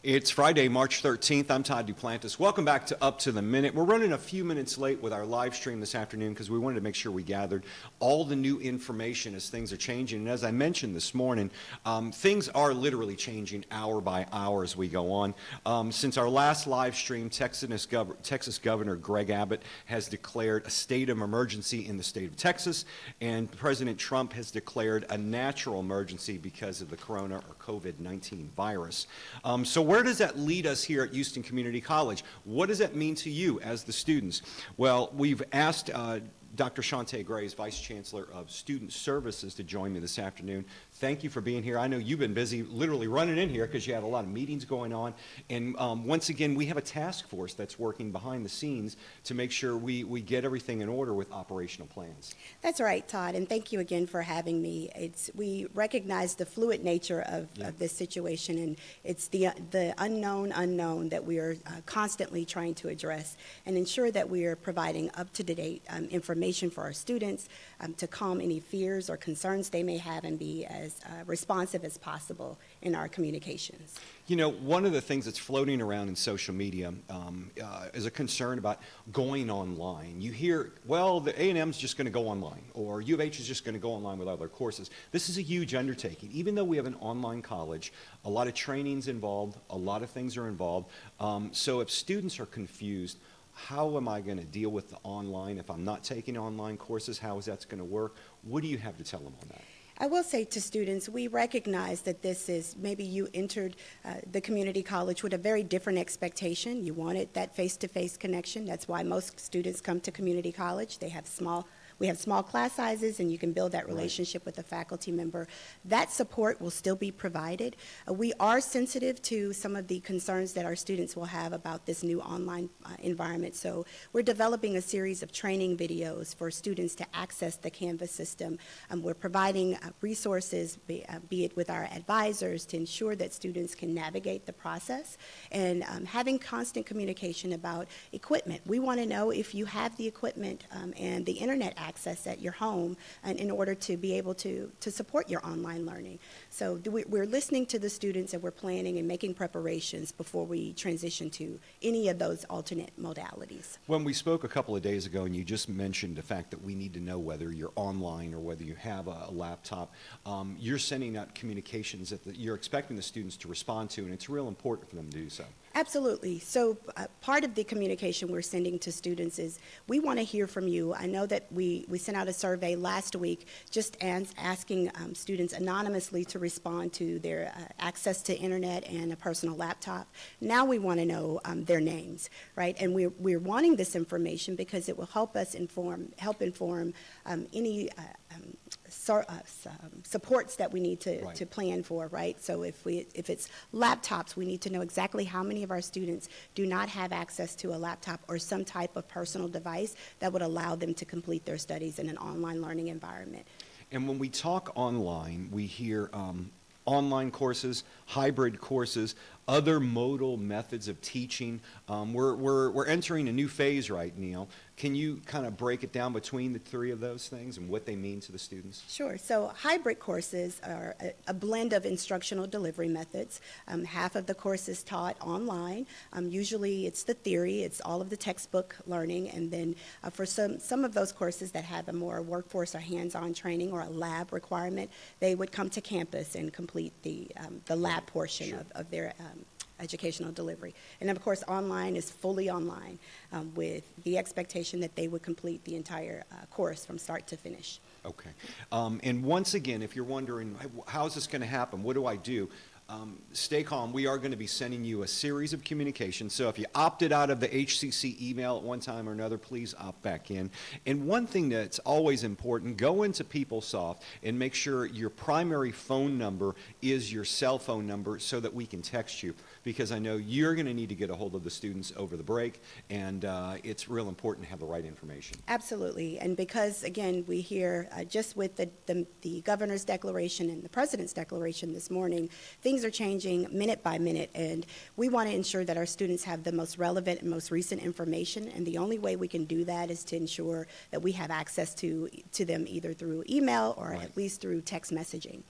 It's Friday, March 13th. I'm Todd Duplantis. Welcome back to Up to the Minute. We're running a few minutes late with our live stream this afternoon because we wanted to make sure we gathered all the new information as things are changing. And as I mentioned this morning, things are literally changing hour by hour as we go on. Since our last live stream, Texas Governor Greg Abbott has declared a state of emergency in the state of Texas, and President Trump has declared a natural emergency because of the corona or COVID-19 virus. So where does that lead us here at Houston Community College? What does that mean to you as the students? Well, we've asked Dr. Shante Graves, Vice Chancellor of Student Services, to join me this afternoon. Thank you for being here. I know you've been busy literally running in here because you have a lot of meetings going on. And once again, we have a task force that's working behind the scenes to make sure we get everything in order with operational plans. That's right, Todd, and thank you again for having me. We recognize the fluid nature of this situation, and it's the unknown that we are constantly trying to address and ensure that we are providing up-to-date information for our students to calm any fears or concerns they may have and be as responsive as possible in our communications. You know, one of the things that's floating around in social media is a concern about going online. You hear, well, the A&M's just going to go online, or U of H is just going to go online with all their courses. This is a huge undertaking. Even though we have an online college, a lot of training's involved, a lot of things are involved. So if students are confused, how am I going to deal with the online if I'm not taking online courses? How is that going to work? What do you have to tell them on that? I will say to students, we recognize that this is, maybe you entered the community college with a very different expectation. You wanted that face-to-face connection. That's why most students come to community college. We have small class sizes, and you can build that relationship with a faculty member. That support will still be provided. We are sensitive to some of the concerns that our students will have about this new online environment. So we're developing a series of training videos for students to access the Canvas system. We're providing resources, be it with our advisors, to ensure that students can navigate the process, and having constant communication about equipment. We want to know if you have the equipment and the internet access at your home and in order to be able to support your online learning. So we're listening to the students, and we're planning and making preparations before we transition to any of those alternate modalities. When we spoke a couple of days ago, and you just mentioned the fact that we need to know whether you're online or whether you have a laptop, you're sending out communications that you're expecting the students to respond to, and it's real important for them to do so. Absolutely. So part of the communication we're sending to students is we want to hear from you. I know that we sent out a survey last week just asking students anonymously to respond to their access to internet and a personal laptop. Now we want to know their names, right? And we're wanting this information because it will help us inform any supports that we need to plan for, right? So if it's laptops, we need to know exactly how many of our students do not have access to a laptop or some type of personal device that would allow them to complete their studies in an online learning environment. And when we talk online, we hear online courses, hybrid courses, other modal methods of teaching. We're entering a new phase, right, Neil? Can you kind of break it down between the three of those things and what they mean to the students? Sure. So hybrid courses are a blend of instructional delivery methods. Half of the course is taught online. Usually it's the theory, it's all of the textbook learning, and then for some of those courses that have a more workforce or hands-on training or a lab requirement, they would come to campus and complete the lab portion of their educational delivery. And of course, online is fully online with the expectation that they would complete the entire course from start to finish. Okay. And once again, if you're wondering, how is this going to happen? What do I do? Stay calm. We are going to be sending you a series of communications. So if you opted out of the HCC email at one time or another, please opt back in. And one thing that's always important, go into PeopleSoft and make sure your primary phone number is your cell phone number so that we can text you, because I know you're going to need to get a hold of the students over the break, and it's real important to have the right information. Absolutely. And because, again, we hear just with the governor's declaration and the president's declaration this morning, things are changing minute by minute, and we want to ensure that our students have the most relevant and most recent information, and the only way we can do that is to ensure that we have access to them either through email or at least through text messaging.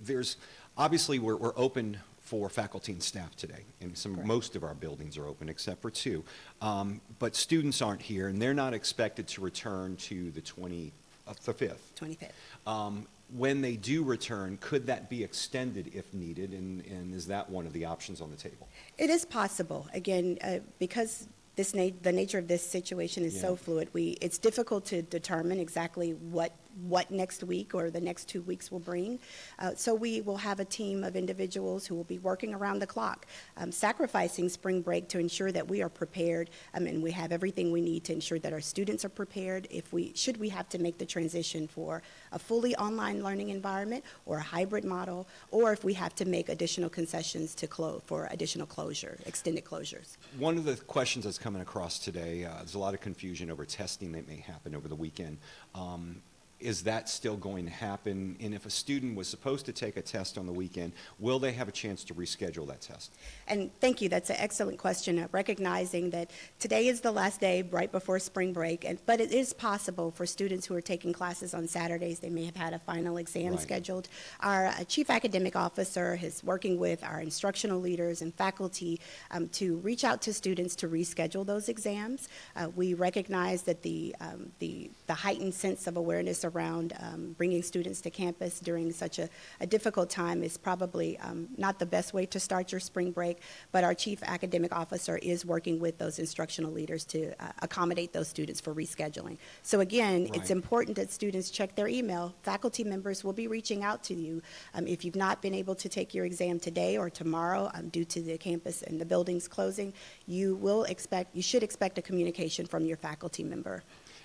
There's Obviously, we're open for faculty and staff today, and Correct. most of our buildings are open except for two. But students aren't here, and they're not expected to return to the 5th. 25th. When they do return, could that be extended if needed, and is that one of the options on the table? It is possible. Again, because the nature of this situation is so Yeah. fluid, it's difficult to determine exactly what next week or the next 2 weeks will bring. So we will have a team of individuals who will be working around the clock, sacrificing spring break to ensure that we are prepared, and we have everything we need to ensure that our students are prepared should we have to make the transition for a fully online learning environment or a hybrid model, or if we have to make additional concessions for additional extended closures. One of the questions that's coming across today, there's a lot of confusion over testing that may happen over the weekend. Is that still going to happen? And if a student was supposed to take a test on the weekend, will they have a chance to reschedule that test? And thank you. That's an excellent question, recognizing that today is the last day right before spring break, but it is possible for students who are taking classes on Saturdays. They may have had a final exam Right. scheduled. Our chief academic officer is working with our instructional leaders and faculty to reach out to students to reschedule those exams. We recognize that the heightened sense of awareness around bringing students to campus during such a difficult time is probably not the best way to start your spring break, but our chief academic officer is working with those instructional leaders to accommodate those students for rescheduling. So again, Right. it's important that students check their email. Faculty members will be reaching out to you. If you've not been able to take your exam today or tomorrow due to the campus and the buildings closing, you should expect a communication from your faculty member.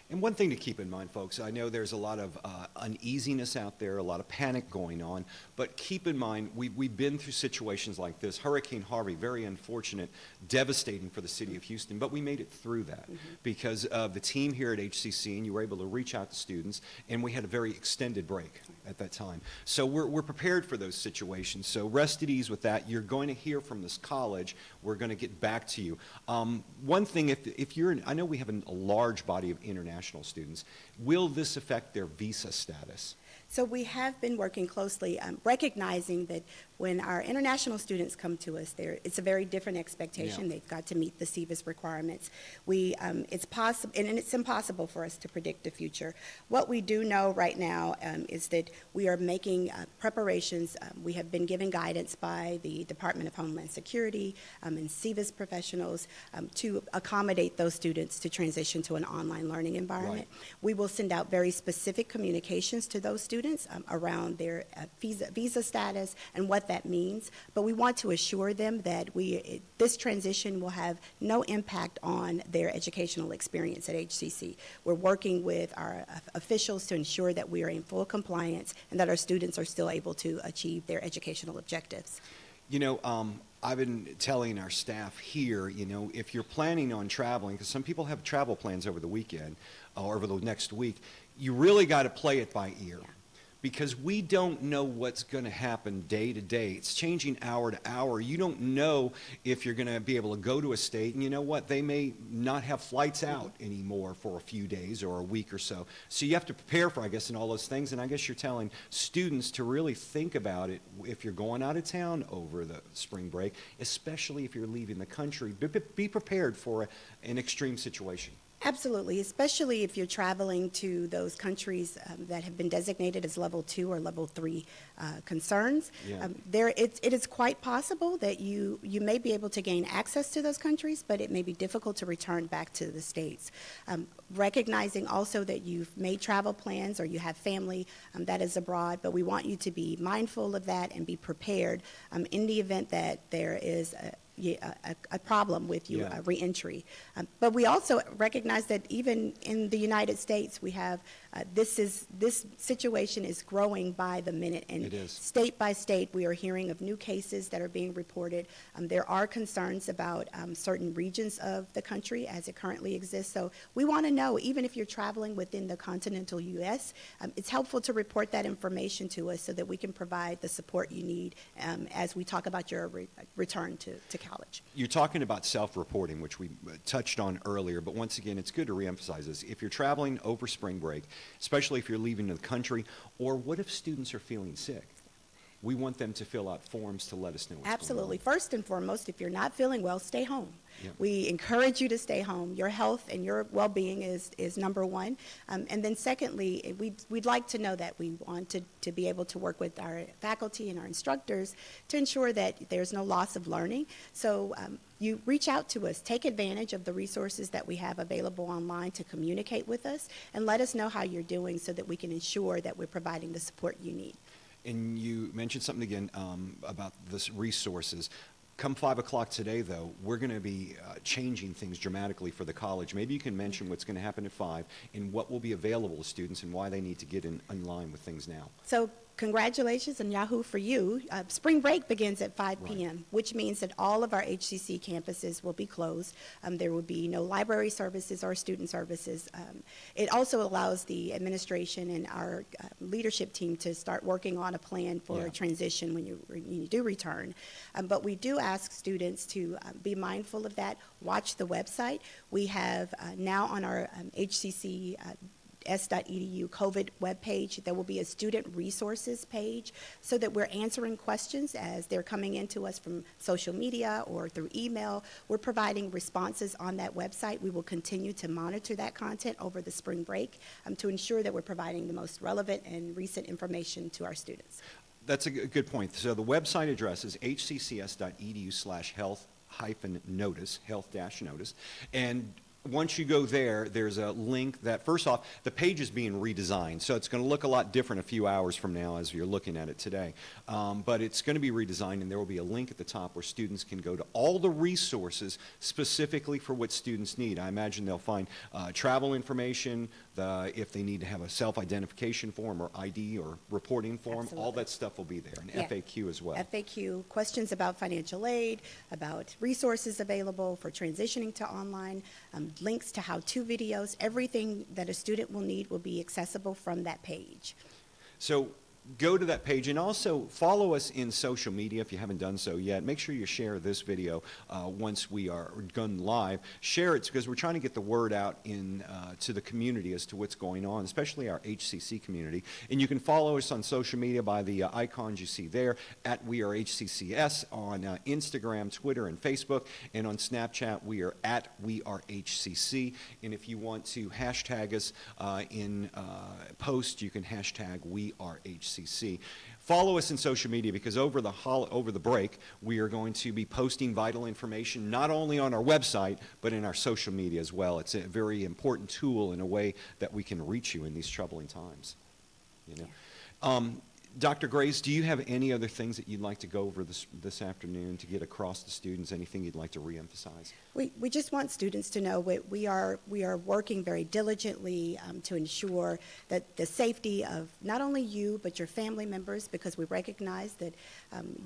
And one thing to keep in mind, folks, I know there's a lot of uneasiness out there, a lot of panic going on, but keep in mind, we've been through situations like this. Hurricane Harvey, very unfortunate, devastating for the city of Houston, but we made it through that because of the team here at HCC, and you were able to reach out to students, and we had a very extended break at that time. So we're prepared for those situations. So rest at ease with that. You're going to hear from this college. We're going to get back to you. One thing, if you're I know we have a large body of international students. Will this affect their visa status? So we have been working closely, recognizing that when our international students come to us, it's a very different expectation. Yeah. They've got to meet the SEVIS requirements. It's possible, and it's impossible for us to predict the future. What we do know right now is that we are making preparations. We have been given guidance by the Department of Homeland Security and SEVIS professionals to accommodate those students to transition to an online learning environment. Right. We will send out very specific communications to those students around their visa status and what that means, but we want to assure them that this transition will have no impact on their educational experience at HCC. We're working with our officials to ensure that we are in full compliance and that our students are still able to achieve their educational objectives. You know, I've been telling our staff here, if you're planning on traveling, because some people have travel plans over the weekend or over the next week, you really got to play it by ear. Yeah. Because we don't know what's going to happen day to day. It's changing hour to hour. You don't know if you're going to be able to go to a state, and you know what? They may not have flights out anymore for a few days or a week or so. So you have to prepare for, I guess, and all those things. And I guess you're telling students to really think about it if you're going out of town over the spring break, especially if you're leaving the country. Be prepared for an extreme situation. Absolutely, especially if you're traveling to those countries that have been designated as level 2 or level 3 concerns. Yeah. It is quite possible that you may be able to gain access to those countries, but it may be difficult to return back to the States. Recognizing also that you've made travel plans or you have family that is abroad, but we want you to be mindful of that and be prepared in the event that there is a problem with you Yeah. reentry. But we also recognize that even in the United States, we have this situation is growing by the minute, and It is. state by state, we are hearing of new cases that are being reported. There are concerns about certain regions of the country as it currently exists. So we want to know, even if you're traveling within the continental U.S., it's helpful to report that information to us so that we can provide the support you need as we talk about your return to college. You're talking about self-reporting, which we touched on earlier, but once again, it's good to reemphasize this. If you're traveling over spring break, especially if you're leaving the country, or what if students are feeling sick? we want them to fill out forms to let us know what's Absolutely. going First and foremost, if you're not feeling well, stay home. Yep. We encourage you to stay home. Your health and your well-being is number one. And then secondly, we'd like to know that we want to be able to work with our faculty and our instructors to ensure that there's no loss of learning. So you reach out to us, take advantage of the resources that we have available online to communicate with us, and let us know how you're doing so that we can ensure that we're providing the support you need. And you mentioned something again about this resources. Come 5 o'clock today, though, we're going to be changing things dramatically for the college. Maybe you can mention what's going to happen at 5 and what will be available to students and why they need to get in line with things now. So congratulations and Yahoo for you. Spring break begins at 5 Right. p.m., which means that all of our HCC campuses will be closed. There will be no library services or student services. It also allows the administration and our leadership team to start working on a plan for Yeah. a transition when you do return. But we do ask students to be mindful of that. Watch the website. We have now on our HCC s.edu COVID webpage, there will be a student resources page so that we're answering questions as they're coming into us from social media or through email. We're providing responses on that website. We will continue to monitor that content over the spring break to ensure that we're providing the most relevant and recent information to our students. That's a good point. So the website address is hccs.edu/health-notice, health-notice. And once you go there, there's a link that, first off, the page is being redesigned. So it's going to look a lot different a few hours from now as you're looking at it today. But it's going to be redesigned, and there will be a link at the top where students can go to all the resources specifically for what students need. I imagine they'll find travel information, if they need to have a self-identification form or ID or reporting form, all Absolutely. that stuff will be there, and Yeah. FAQ as well. FAQ, questions about financial aid, about resources available for transitioning to online, links to how-to videos, everything that a student will need will be accessible from that page. So go to that page and also follow us in social media if you haven't done so yet. Make sure you share this video once we are done live. Share it because we're trying to get the word out to the community as to what's going on, especially our HCC community. And you can follow us on social media by the icons you see there at We Are HCCS on Instagram, Twitter, and Facebook. And on Snapchat, we are at We Are HCC. And if you want to hashtag us in post, you can hashtag We Are HCC. Follow us in social media because over the break, we are going to be posting vital information not only on our website, but in our social media as well. It's a very important tool in a way that we can reach you in these troubling times. You know? Dr. Grace, do you have any other things that you'd like to go over this afternoon to get across to students? Anything you'd like to reemphasize? We just want students to know we are working very diligently to ensure that the safety of not only you but your family members, because we recognize that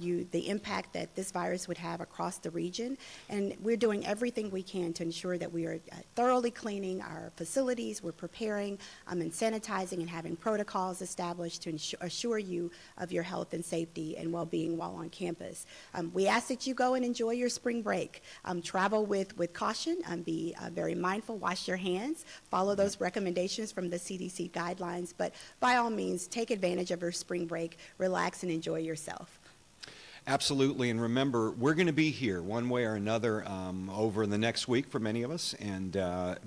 the impact that this virus would have across the region, and we're doing everything we can to ensure that we are thoroughly cleaning our facilities. We're preparing and sanitizing and having protocols established to assure you of your health and safety and well-being while on campus. We ask that you go and enjoy your spring break. Travel with caution and be very mindful. Wash your hands. Follow those recommendations from the CDC guidelines. But by all means, take advantage of your spring break. Relax and enjoy yourself. Absolutely, and remember, we're going to be here one way or another over the next week for many of us and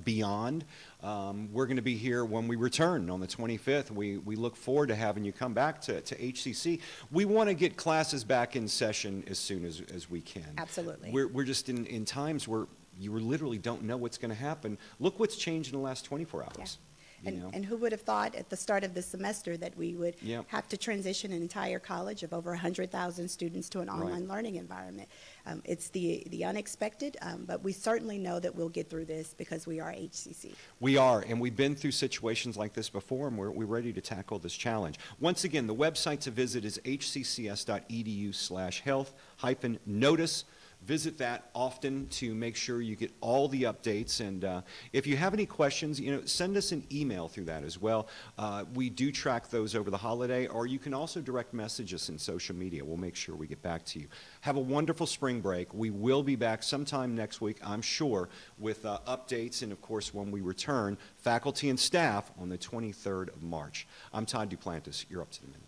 beyond. We're going to be here when we return on the 25th. We look forward to having you come back to HCC. We want to get classes back in session as soon as we can. Absolutely. We're just in times where you literally don't know what's going to happen. Look what's changed in the last 24 hours. Yeah. You know? And who would have thought at the start of the semester that we would Yep. have to transition an entire college of over 100,000 students to an online learning environment? It's the unexpected, but we certainly know that we'll get through this because we are HCC. We are, and we've been through situations like this before, and we're ready to tackle this challenge. Once again, the website to visit is hccs.edu/health-notice. Visit that often to make sure you get all the updates. And if you have any questions, send us an email through that as well. We do track those over the holiday, or you can also direct message us in social media. We'll make sure we get back to you. Have a wonderful spring break. We will be back sometime next week, I'm sure, with updates and, of course, when we return, faculty and staff on the 23rd of March. I'm Todd Duplantis. You're up to the minute.